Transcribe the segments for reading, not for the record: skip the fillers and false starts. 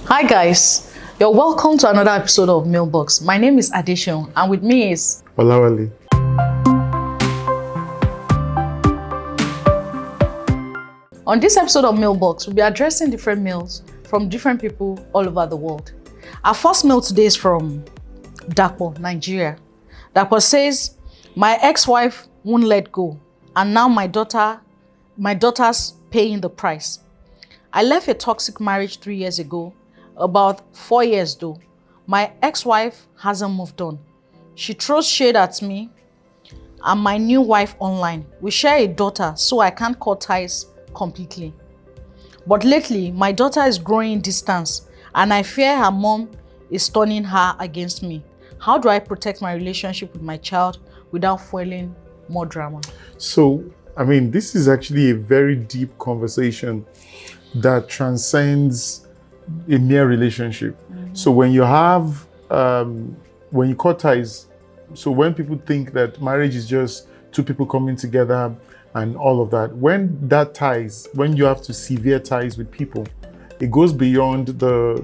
Hi guys, you're welcome to another episode of Mailbox. My name is Adeshion and with me is Olawale. On this episode of Mailbox, we'll be addressing different mails from different people all over the world. Our first mail today is from Dapo, Nigeria. Dapo says, my ex-wife won't let go and now my daughter's paying the price. I left a toxic marriage 3 years ago, about 4 years though. My ex-wife hasn't moved on. She throws shade at me and my new wife online. We share a daughter, so I can't cut ties completely. But lately, my daughter is growing in distance and I fear her mom is turning her against me. How do I protect my relationship with my child without fueling more drama? So, this is actually a very deep conversation that transcends a mere relationship. Mm-hmm. So when you have, when you cut ties, so when people think that marriage is just two people coming together and all of that, when you have to sever ties with people, it goes beyond the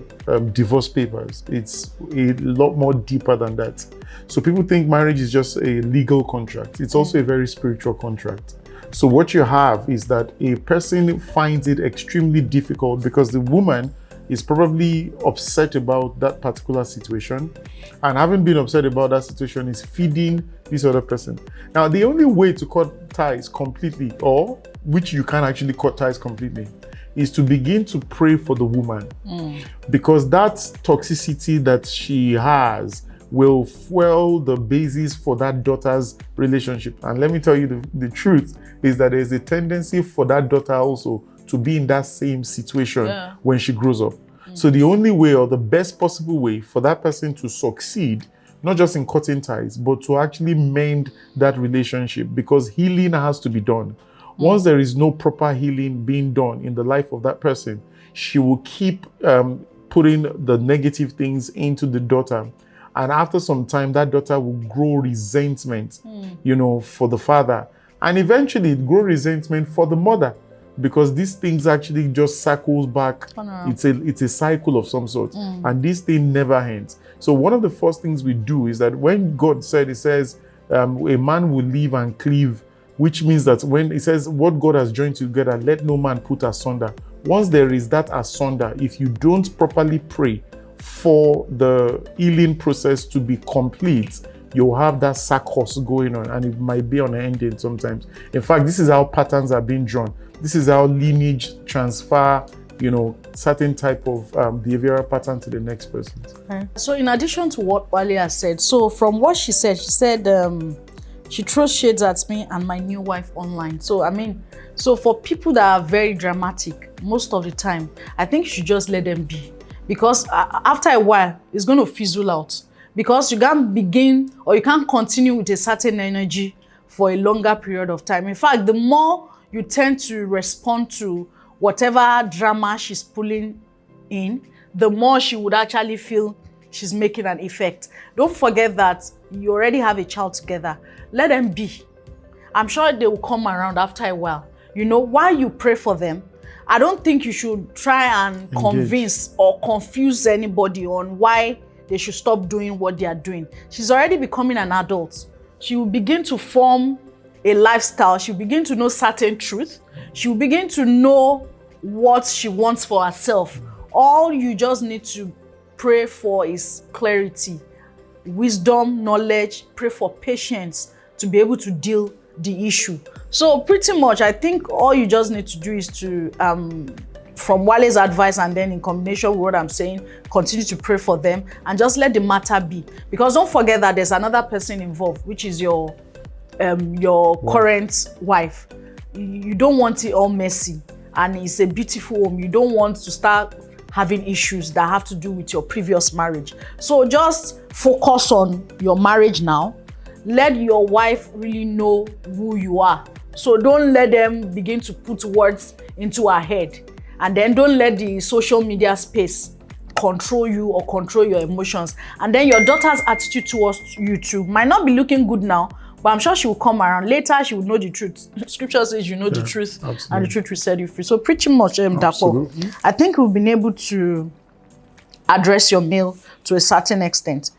divorce papers. It's a lot more deeper than that. So people think marriage is just a legal contract. It's also a very spiritual contract. So what you have is that a person finds it extremely difficult because the woman is probably upset about that particular situation, and having been upset about that situation is feeding this other person. Now, the only way to cut ties completely, or which you can actually cut ties completely, is to begin to pray for the woman, because that toxicity that she has will fuel the basis for that daughter's relationship. And let me tell you, the truth is that there's a tendency for that daughter also to be in that same situation when she grows up. So the only way, or the best possible way for that person to succeed, not just in cutting ties, but to actually mend that relationship, because healing has to be done. Once there is no proper healing being done in the life of that person, she will keep putting the negative things into the daughter. And after some time, that daughter will grow resentment, for the father. And eventually grow resentment for the mother, because these things actually just circles back. It's a cycle of some sort. And this thing never ends. So one of the first things we do is that when God said, it says, a man will live and cleave, which means that when it says what God has joined together, let no man put asunder. Once there is that asunder, if you don't properly pray for the healing process to be complete, you'll have that circus going on, and it might be on an ending sometimes. In fact, this is how patterns are being drawn. This is how lineage transfer, certain type of behavioral pattern to the next person. Okay. So in addition to what Wale has said, so from what she said, she throws shades at me and my new wife online. So for people that are very dramatic, most of the time, I think you should just let them be. Because after a while, it's going to fizzle out. Because you can't begin or you can't continue with a certain energy for a longer period of time. In fact, the more you tend to respond to whatever drama she's pulling in, the more she would actually feel she's making an effect. Don't forget that you already have a child together. Let them be. I'm sure they will come around after a while. While you pray for them, I don't think you should try and convince or confuse anybody on why they should stop doing what they are doing. She's already becoming an adult. She will begin to form a lifestyle. She'll begin to know certain truth. She will begin to know what she wants for herself. All you just need to pray for is clarity, wisdom, knowledge. Pray for patience to be able to deal the issue. So pretty much, I think all you just need to do is to, from Wale's advice and then in combination with what I'm saying, continue to pray for them and just let the matter be. Because don't forget that there's another person involved, which is your current wife. You don't want it all messy, and it's a beautiful home. You don't want to start having issues that have to do with your previous marriage. So just focus on your marriage now. Let your wife really know who you are. So don't let them begin to put words into her head. And then don't let the social media space control you or control your emotions. And then your daughter's attitude towards you too might not be looking good now, but I'm sure she will come around. Later, she will know the truth. Scripture says you know the truth, absolutely. And the truth will set you free. So pretty much, Dapo, I think we've been able to address your mail to a certain extent.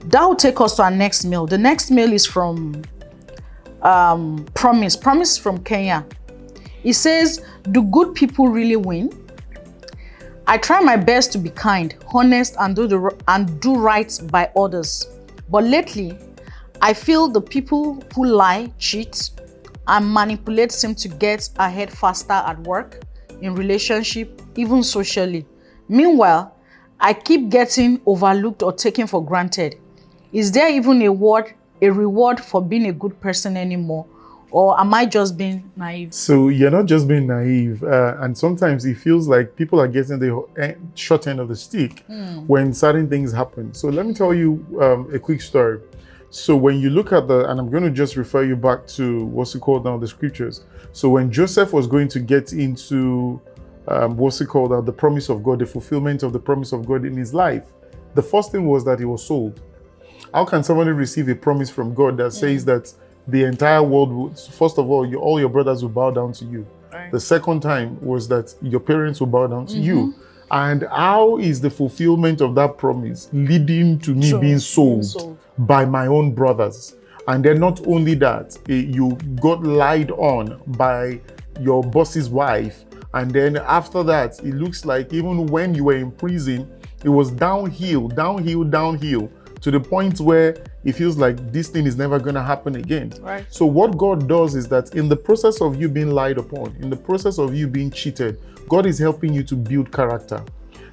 That will take us to our next mail. The next mail is from Promise from Kenya. It says, do good people really win? I try my best to be kind, honest, and do right by others. But lately, I feel the people who lie, cheat, and manipulate seem to get ahead faster at work, in relationship, even socially. Meanwhile, I keep getting overlooked or taken for granted. Is there even a reward for being a good person anymore? Or am I just being naive? So you're not just being naive. And sometimes it feels like people are getting the short end of the stick when certain things happen. So let me tell you a quick story. So when you look at and I'm going to just refer you back to what's it called now, the scriptures. So when Joseph was going to get into the promise of God, the fulfillment of the promise of God in his life, the first thing was that he was sold. How can somebody receive a promise from God that says that the entire world will, first of all, all your brothers will bow down to you? Right. The second time was that your parents will bow down to you. And how is the fulfillment of that promise leading to me being sold by my own brothers? And then not only that, you got lied on by your boss's wife. And then after that, it looks like even when you were in prison, it was downhill, to the point where it feels like this thing is never going to happen again. Right. So what God does is that in the process of you being lied upon, in the process of you being cheated, God is helping you to build character.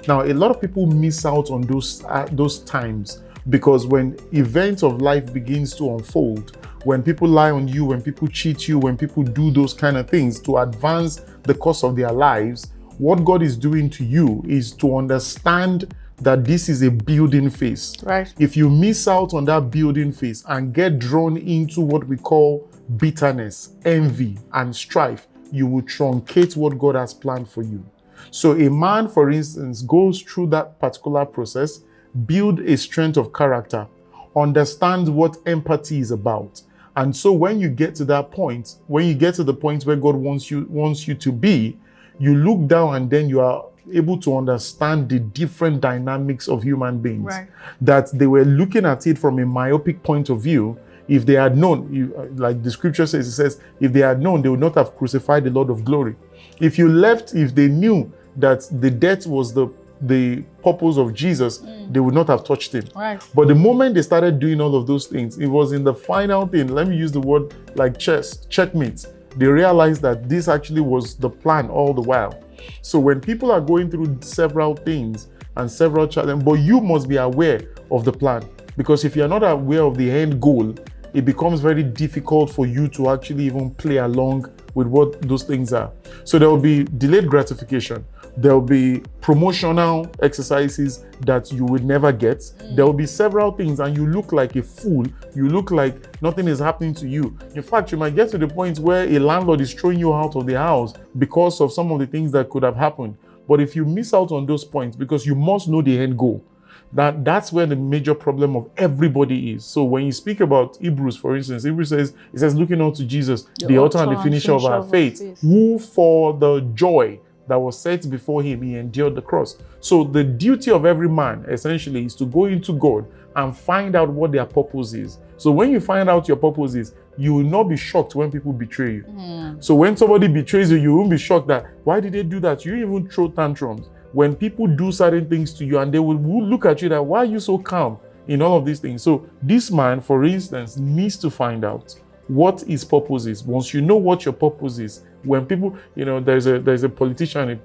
Now, a lot of people miss out on those times, because when events of life begins to unfold, when people lie on you, when people cheat you, when people do those kind of things to advance the course of their lives, what God is doing to you is to understand that this is a building phase. Right. If you miss out on that building phase and get drawn into what we call bitterness, envy, and strife, you will truncate what God has planned for you. So a man, for instance, goes through that particular process, build a strength of character, understand what empathy is about. And so when you get to that point, when you get to the point where God wants you to be, you look down and then you are able to understand the different dynamics of human beings. Right. That they were looking at it from a myopic point of view. If they had known, like the scripture says, it says, if they had known, they would not have crucified the Lord of glory. If they knew that the death was the purpose of Jesus, they would not have touched him. Right. But the moment they started doing all of those things, it was in the final thing, let me use the word like checkmate. They realized that this actually was the plan all the while. So when people are going through several things and several challenges, but you must be aware of the plan. Because if you're not aware of the end goal, it becomes very difficult for you to actually even play along with what those things are. So there will be delayed gratification. There will be promotional exercises that you would never get. There will be several things and you look like a fool. You look like nothing is happening to you. In fact, you might get to the point where a landlord is throwing you out of the house because of some of the things that could have happened. But if you miss out on those points, because you must know the end goal, that's where the major problem of everybody is. So when you speak about Hebrews, for instance, Hebrews says, it says, looking unto Jesus, the author and the finisher of our faith, who for the joy that was set before him, he endured the cross. So the duty of every man essentially is to go into God and find out what their purpose is. So when you find out your purpose is, you will not be shocked when people betray you. So when somebody betrays you, you won't be shocked that, why did they do that? You even throw tantrums. When people do certain things to you and they will look at you that, why are you so calm in all of these things? So this man, for instance, needs to find out what his purpose is. Once you know what your purpose is, when people, there's a politician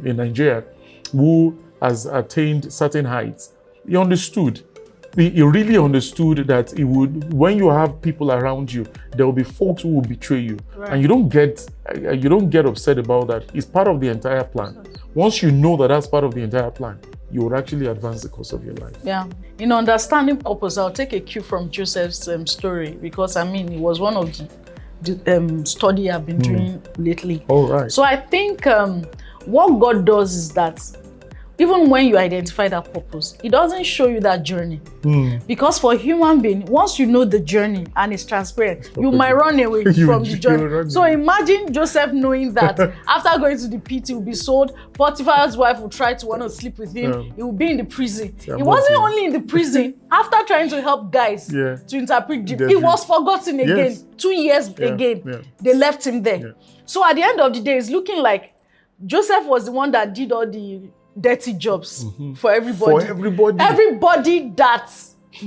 in Nigeria, who has attained certain heights, he understood. He really understood that it would, when you have people around you, there will be folks who will betray you, and you don't get upset about that. It's part of the entire plan. Once you know that that's part of the entire plan, you would actually advance the course of your life. Yeah. In understanding purpose, I'll take a cue from Joseph's story, because it was one of the study I've been doing lately. All right. So I think what God does is that even when you identify that purpose, it doesn't show you that journey. Because for a human being, once you know the journey and it's transparent, you might run away from the journey. So imagine Joseph knowing that after going to the pit, he will be sold. Potiphar's wife will try to want to sleep with him. He will be in the prison. He wasn't only in the prison. After trying to help guys to interpret dream, he was forgotten again. 2 years again. They left him there. So at the end of the day, it's looking like Joseph was the one that did all the dirty jobs for everybody. Everybody that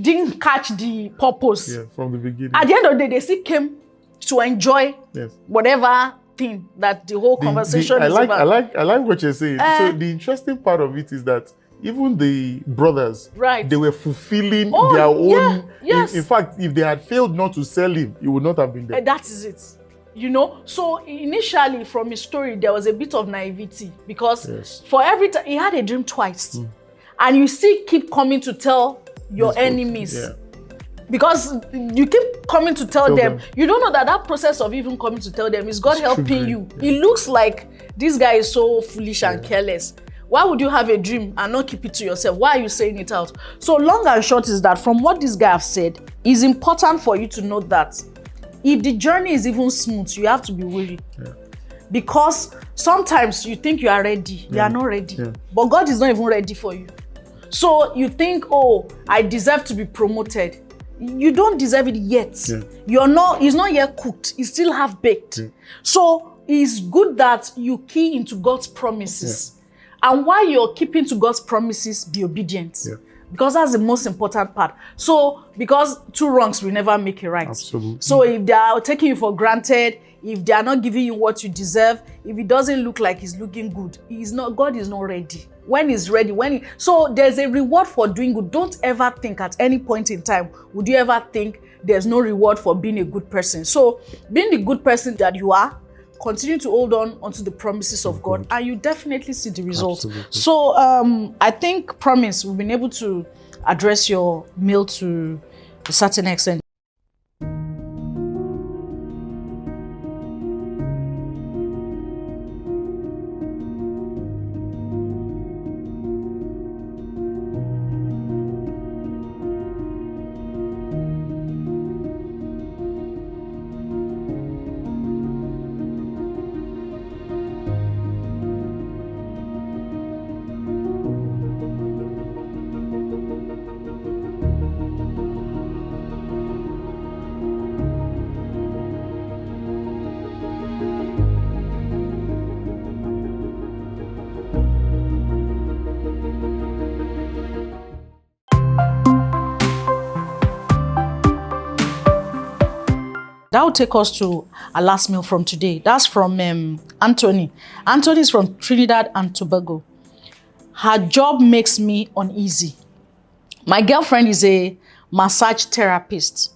didn't catch the purpose from the beginning. At the end of the day, they still came to enjoy whatever thing that the whole conversation is about. I like what you're saying. So the interesting part of it is that even the brothers, they were fulfilling their own. In fact, if they had failed not to sell him, he would not have been there. That is it. So initially from his story, there was a bit of naivety, because for every time he had a dream twice, and you still keep coming to tell your enemies, because you keep coming to tell them. You don't know that process of even coming to tell them is God helping you. It looks like this guy is so foolish and careless. Why would you have a dream and not keep it to yourself? Why are you saying it out? So long and short is that from what this guy have said, it's important for you to know that if the journey is even smooth, you have to be wary. Because sometimes you think you are ready, you are not ready. But God is not even ready for you. So you think, oh, I deserve to be promoted. You don't deserve it yet. It's not yet cooked. It's still half baked. So it's good that you key into God's promises. And while you're keeping to God's promises, be obedient. Because that's the most important part. So, because 2 wrongs will never make a right. Absolutely. So if they are taking you for granted, if they are not giving you what you deserve, if it doesn't look like it's looking good, God is not ready. When he's ready, so there's a reward for doing good. Don't ever think at any point in time, would you ever think there's no reward for being a good person? So being the good person that you are, continue to hold on onto the promises of God, and you definitely see the results. So I think promise, we've been able to address your mail to a certain extent. That will take us to our last mail from today. That's from Anthony. Anthony is from Trinidad and Tobago. Her job makes me uneasy. My girlfriend is a massage therapist,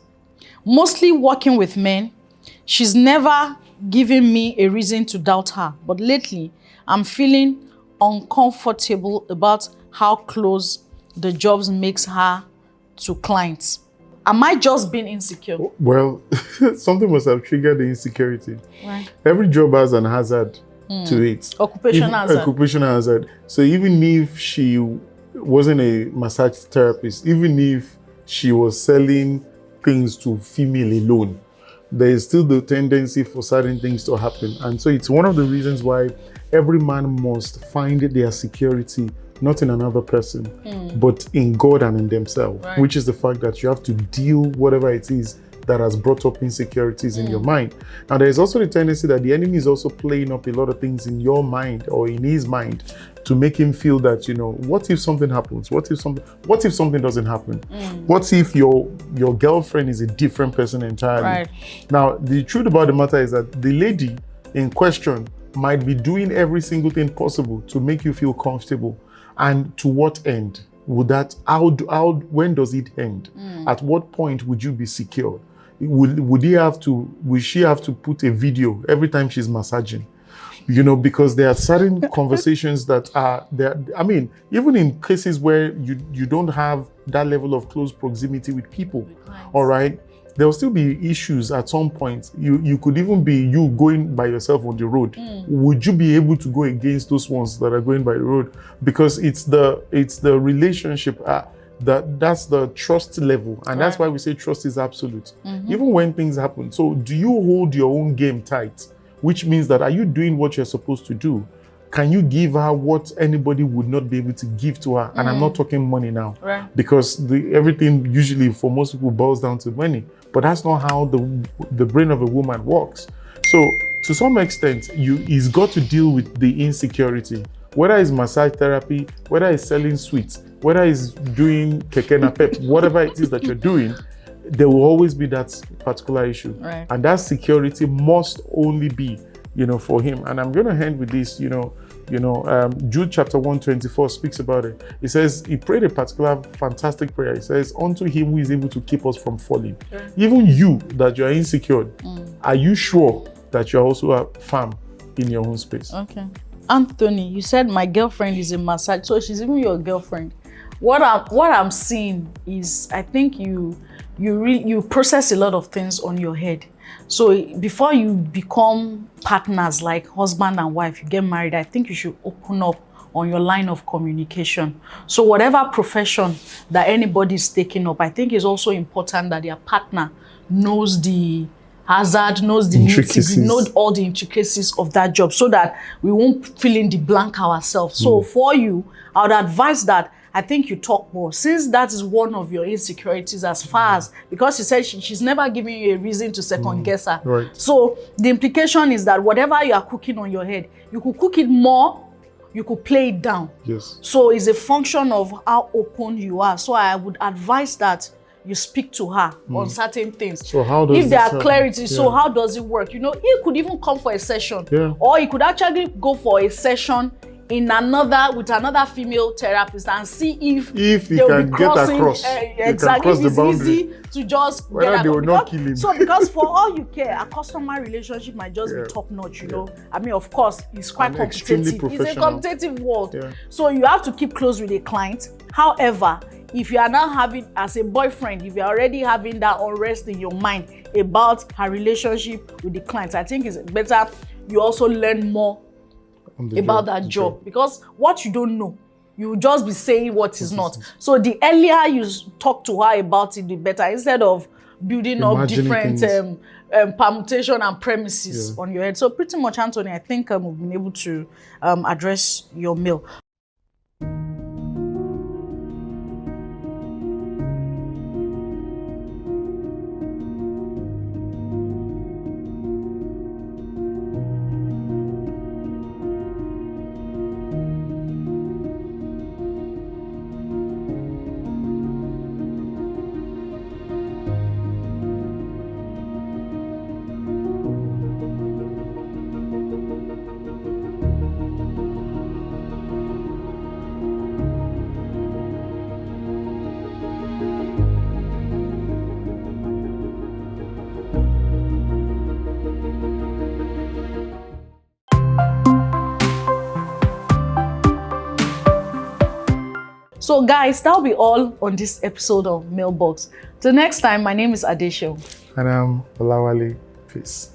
mostly working with men. She's never given me a reason to doubt her, but lately I'm feeling uncomfortable about how close the jobs makes her to clients. Am I just being insecure? Well, something must have triggered the insecurity. Right. Every job has an hazard to it. Occupational hazard. So even if she wasn't a massage therapist, even if she was selling things to female alone, there is still the tendency for certain things to happen. And so it's one of the reasons why every man must find their security not in another person, but in God and in themselves, which is the fact that you have to deal whatever it is that has brought up insecurities in your mind. Now, there is also the tendency that the enemy is also playing up a lot of things in your mind or in his mind to make him feel that, what if something happens? What if something doesn't happen? What if your girlfriend is a different person entirely? Now, the truth about the matter is that the lady in question might be doing every single thing possible to make you feel comfortable. And to what end? When does it end? At what point would you be secure? Would she have to put a video every time she's massaging? Because there are certain conversations that are there. I mean, even in cases where you don't have that level of close proximity with people, all right, there will still be issues at some point. You could even be you going by yourself on the road. Would you be able to go against those ones that are going by the road? Because it's the relationship that's the trust level, and that's why we say trust is absolute. Even when things happen. So do you hold your own game tight? Which means that, are you doing what you're supposed to do? Can you give her what anybody would not be able to give to her? And I'm not talking money now, because everything usually for most people boils down to money. But that's not how the brain of a woman works. So to some extent, he's got to deal with the insecurity. Whether it's massage therapy, whether it's selling sweets, whether it's doing keke na pep, whatever it is that you're doing, there will always be that particular issue. And that security must only be, for him. And I'm going to end with this, Jude chapter 1:24 speaks about it. It says, he prayed a particular fantastic prayer. It says, unto him who is able to keep us from falling. Even you, that you are insecure, are you sure that you're also firm in your own space? Okay. Anthony, you said my girlfriend is a massage, so she's even your girlfriend. What I'm seeing is, I think you process a lot of things on your head. So before you become partners like husband and wife, you get married, I think you should open up on your line of communication. So whatever profession that anybody is taking up, I think it's also important that their partner knows the hazard, knows the intricacies, knows all the intricacies of that job, so that we won't fill in the blank ourselves. So for you, I would advise that I think you talk more, since that is one of your insecurities, as far as, because you said she's never giving you a reason to second guess her. So the implication is that whatever you are cooking on your head, you could cook it more, you could play it down. So it's a function of how open you are. So I would advise that you speak to her on certain things. So how does if there are clarity, so how does it work? You could even come for a session, or you could actually go for a session with another female therapist and see if you can get across. Exactly, if it's easy to just whether they will not kill him. So because for all you care, a customer relationship might just be top notch, I mean, of course, it's quite competitive. It's a competitive world. So you have to keep close with a client. However, if you are now having, as a boyfriend, if you're already having that unrest in your mind about her relationship with the client, I think it's better you also learn more about that job, because what you don't know, you will just be saying what is not. So the earlier you talk to her about it, the better, instead of building up different permutation and premises on your head. So pretty much, Anthony, I think we've been able to address your mail. So guys, that'll be all on this episode of Mailbox. Till next time, my name is Adesho. And I'm Olawale. Peace.